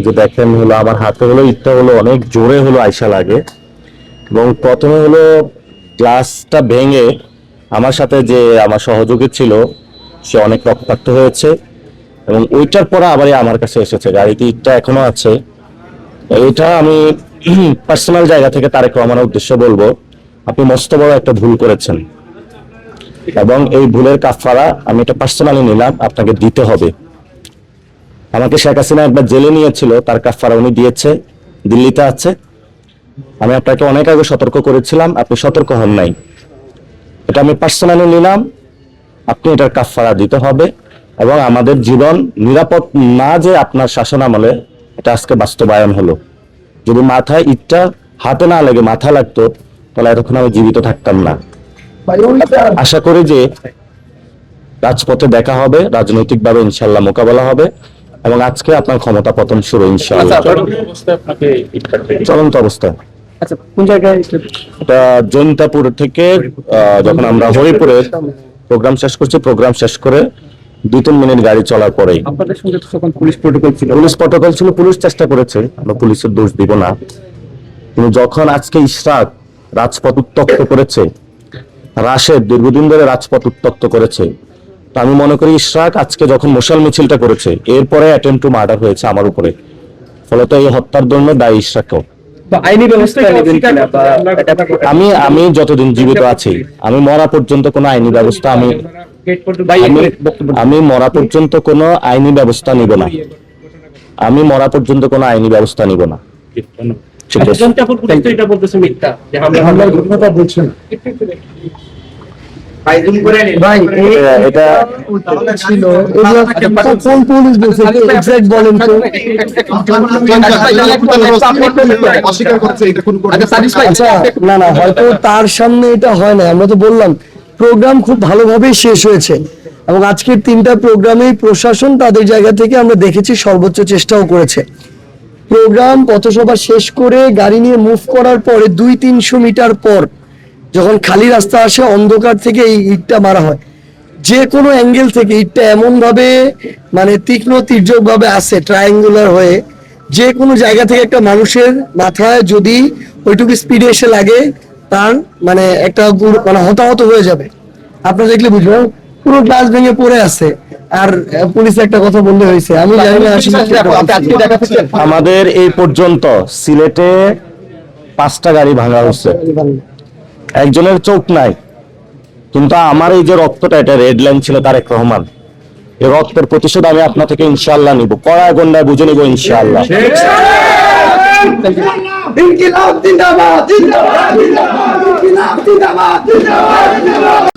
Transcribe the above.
যে দেখেন হলো আমার হাতে হলো ইটটা হলো অনেক জোরে হলো আইসা লাগে, এবং প্রথমে হলো গ্লাসটা ভেঙে আমার সাথে যে আমার সহযোগী ছিল সে অনেক রক্তাক্ত হয়েছে, এবং ওইটার পরে আবারই আমার কাছে এসেছে। গাড়িতে ইটটা এখনো আছে। এটা আমি পার্সোনাল জায়গা থেকে তারেক রহমানের উদ্দেশ্যে বলবো, আপনি মস্ত বড় একটা ভুল করেছেন, এবং এই ভুলের কাফারা আমি এটা পার্সোনালি নিলাম, আপনাকে দিতে হবে। আমাকে শেখ হাসিনা একবার জেলে নিয়েছিল, তার কাফারা উনি দিয়েছে, দিল্লিতে আছে। আমি আপনাকে অনেক আগে সতর্ক করেছিলাম, আপনি সতর্ক হন নাই। এটা আমি পার্সোনালি নিলাম, আপনি এটার কাফারা দিতে হবে। এবং আমাদের জীবন নিরাপদ না যে আপনার শাসন আমলে, এটা আজকে বাস্তবায়ন হলো। যদি মাথায় ইটটা হাতে না লাগে মাথা লাগতো, তাহলে এতক্ষণ আমি জীবিত থাকতাম না। আশা করি যে রাজপথে দেখা হবে, রাজনৈতিকভাবে ইনশাল্লাহ মোকাবেলা হবে, এবং আজকে আপনার ক্ষমতা পতন শুরু ইনশাআল্লাহ। চলন্ত অবস্থায়। আচ্ছা, কোন জায়গায় এটা জৈন্তাপুর থেকে যখন আমরা হরিপুরে প্রোগ্রাম শেষ করছি, প্রোগ্রাম শেষ করে 2-3 মিনিট গাড়ি চলার পরেই আপনাদের সঙ্গে তো তখন পুলিশ প্রোটোকল ছিল? পুলিশ প্রোটোকল ছিল, পুলিশ চেষ্টা করেছে, আমরা পুলিশের দোষ দিব না। কিন্তু যখন আজকে ইশরাক রাজপথ উত্তপ্ত করেছে, রাশেদ দীর্ঘদিন ধরে রাজপথ উত্তপ্ত করেছে, তো আমি মনে করি ইশরাক আজকে যখন মশাল মিছিলটা করেছে, এরপরে অ্যাটেম্প টু মার্ডার হয়েছে আমার উপরে, ফলত এই হত্যার জন্য দায়ী ইশরাকও। আইনি ব্যবস্থা নেবেন কিনা? আমি যতদিন জীবিত আছি, আমি মরা পর্যন্ত কোনো আইনি ব্যবস্থা আমি মরা পর্যন্ত কোনো আইনি ব্যবস্থা নিব না। আমি মরা পর্যন্ত কোনো আইনি ব্যবস্থা নিব না। ঠিক আছে, ভাই এটা ছিল কোন পুলিশ বলছে এক্সাক্ট বলেন তো? আচ্ছা, না না, হয়তো তার সামনে এটা হয় না। আমরা তো বললাম প্রোগ্রাম খুব ভালোভাবেই শেষ হয়েছে, এবং আজকের 3টা প্রোগ্রামে প্রশাসন তাদের জায়গা থেকে আমরা দেখেছি সর্বোচ্চ চেষ্টাও করেছে। প্রোগ্রাম পথসভা শেষ করে গাড়ি নিয়ে মুভ করার পরে 200-300 মিটার পর যখন খালি রাস্তা আসে, অন্ধকার থেকে এই ইটটা মারা হয়। যে কোনো অ্যাঙ্গেল থেকে ইটটা এমন ভাবে মানে তীক্ষ্ণ তির্যক ভাবে আসে, ট্রায়াঙ্গুলার হয়ে, যে কোনো জায়গা থেকে একটা মানুষের মাথায় যদি ওইটুকু স্পিডে এসে লাগে, তার মানে একটা মানে হতাহত হয়ে যাবে। আপনারা দেখলে বুঝবেন, পুরো গ্লাস ভেঙে পড়ে আছে। আর পুলিশ একটা কথা বলতে হয়েছে, আমি জানি না আমাদের এই পর্যন্ত সিলেটে 5টা গাড়ি ভাঙা হচ্ছে, একজনের চোখ নাই, কিন্তু আমার এই যে রক্তটা, এটা রেড লাইন ছিল তারেক রহমান। এই রক্তের প্রতিশোধ আমি আপনার থেকে ইনশাআল্লাহ নিব, কড়ায় গন্ডায় বুঝে নিব ইনশাআল্লাহ। ইনকিলাব জিন্দাবাদ, জিন্দাবাদ, জিন্দাবাদ, ইনকিলাব জিন্দাবাদ, জিন্দাবাদ।